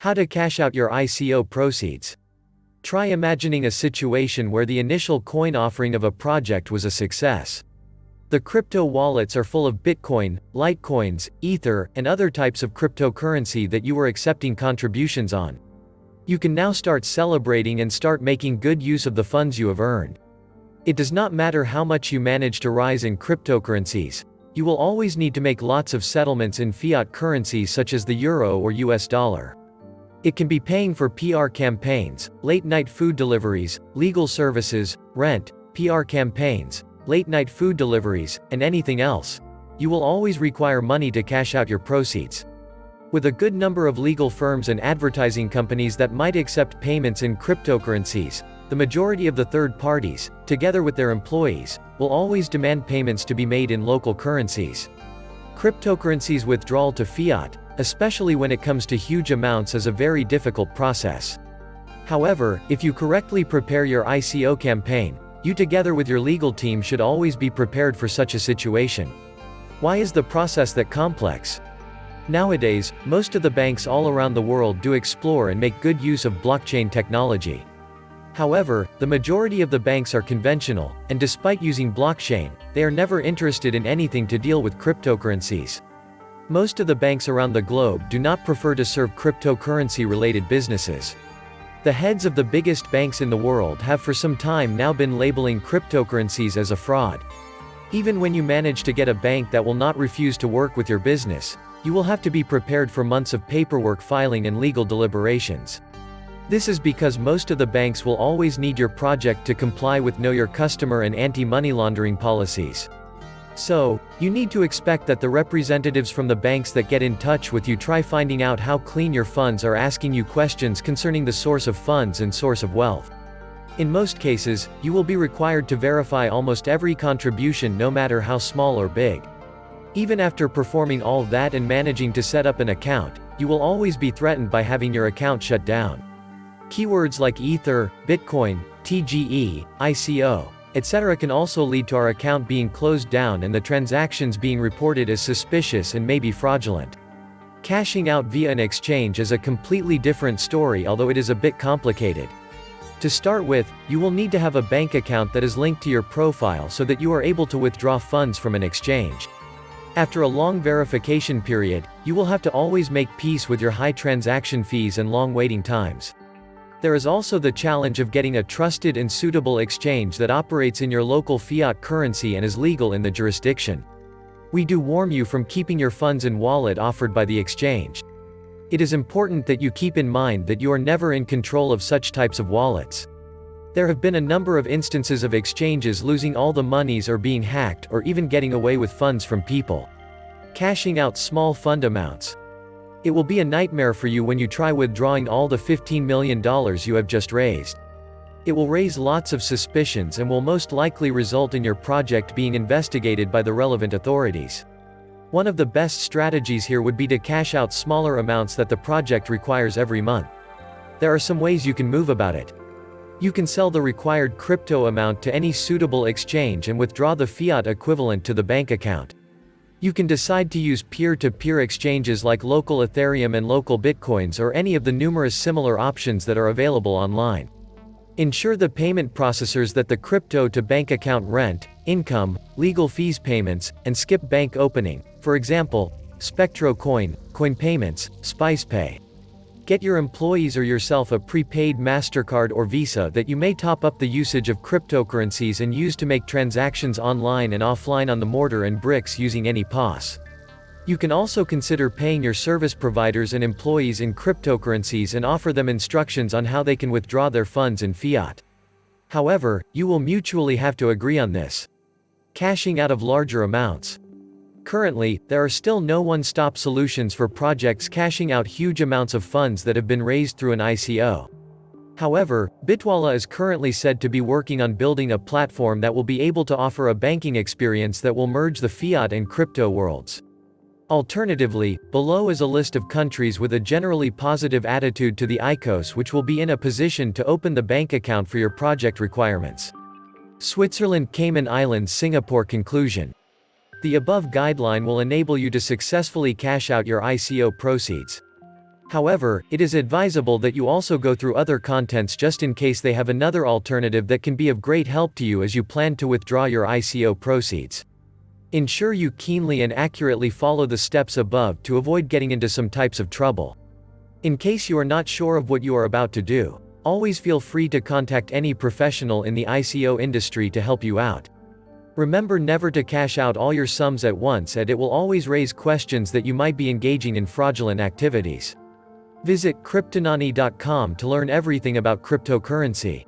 How to cash out your ICO proceeds. Try imagining a situation where the initial coin offering of a project was a success. The crypto wallets are full of Bitcoin, Litecoins, Ether, and other types of cryptocurrency that you were accepting contributions on. You can now start celebrating and start making good use of the funds you have earned. It does not matter how much you manage to rise in cryptocurrencies. You will always need to make lots of settlements in fiat currencies such as the euro or US dollar. It can be paying for PR campaigns, late-night food deliveries, legal services, rent, PR campaigns, late-night food deliveries, and anything else. You will always require money to cash out your proceeds. With a good number of legal firms and advertising companies that might accept payments in cryptocurrencies, the majority of the third parties, together with their employees, will always demand payments to be made in local currencies. Cryptocurrencies withdrawal to fiat, especially when it comes to huge amounts, is a very difficult process. However, if you correctly prepare your ICO campaign, you together with your legal team should always be prepared for such a situation. Why is the process that complex? Nowadays, most of the banks all around the world do explore and make good use of blockchain technology. However, the majority of the banks are conventional, and despite using blockchain, they are never interested in anything to deal with cryptocurrencies. Most of the banks around the globe do not prefer to serve cryptocurrency-related businesses. The heads of the biggest banks in the world have for some time now been labeling cryptocurrencies as a fraud. Even when you manage to get a bank that will not refuse to work with your business, you will have to be prepared for months of paperwork filing and legal deliberations. This is because most of the banks will always need your project to comply with Know Your Customer and anti-money laundering policies. So, you need to expect that the representatives from the banks that get in touch with you try finding out how clean your funds are, asking you questions concerning the source of funds and source of wealth. In most cases, you will be required to verify almost every contribution, no matter how small or big. Even after performing all that and managing to set up an account, you will always be threatened by having your account shut down. Keywords like Ether, Bitcoin, TGE, ICO, etc. can also lead to our account being closed down and the transactions being reported as suspicious and maybe fraudulent. Cashing out via an exchange is a completely different story, although it is a bit complicated. To start with, you will need to have a bank account that is linked to your profile so that you are able to withdraw funds from an exchange. After a long verification period, you will have to always make peace with your high transaction fees and long waiting times. There is also the challenge of getting a trusted and suitable exchange that operates in your local fiat currency and is legal in the jurisdiction. We do warn you from keeping your funds in wallet offered by the exchange. It is important that you keep in mind that you are never in control of such types of wallets. There have been a number of instances of exchanges losing all the monies or being hacked or even getting away with funds from people. Cashing out small fund amounts. It will be a nightmare for you when you try withdrawing all the $15 million you have just raised. It will raise lots of suspicions and will most likely result in your project being investigated by the relevant authorities. One of the best strategies here would be to cash out smaller amounts that the project requires every month. There are some ways you can move about it. You can sell the required crypto amount to any suitable exchange and withdraw the fiat equivalent to the bank account. You can decide to use peer-to-peer exchanges like local Ethereum and local Bitcoins, or any of the numerous similar options that are available online. Ensure the payment processors that the crypto to bank account rent, income, legal fees payments, and skip bank opening, for example, Spectro Coin, Coin Payments, SpicePay. Get your employees or yourself a prepaid MasterCard or Visa that you may top up the usage of cryptocurrencies and use to make transactions online and offline on the mortar and bricks using any POS. You can also consider paying your service providers and employees in cryptocurrencies and offer them instructions on how they can withdraw their funds in fiat. However, you will mutually have to agree on this. Cashing out of larger amounts. Currently, there are still no one-stop solutions for projects cashing out huge amounts of funds that have been raised through an ICO. However, Bitwala is currently said to be working on building a platform that will be able to offer a banking experience that will merge the fiat and crypto worlds. Alternatively, below is a list of countries with a generally positive attitude to the ICOs which will be in a position to open the bank account for your project requirements. Switzerland, Cayman Islands, Singapore. Conclusion. The above guideline will enable you to successfully cash out your ICO proceeds. However, it is advisable that you also go through other contents just in case they have another alternative that can be of great help to you as you plan to withdraw your ICO proceeds. Ensure you keenly and accurately follow the steps above to avoid getting into some types of trouble. In case you are not sure of what you are about to do, always feel free to contact any professional in the ICO industry to help you out. Remember never to cash out all your sums at once, as it will always raise questions that you might be engaging in fraudulent activities. Visit Cryptonani.com to learn everything about cryptocurrency.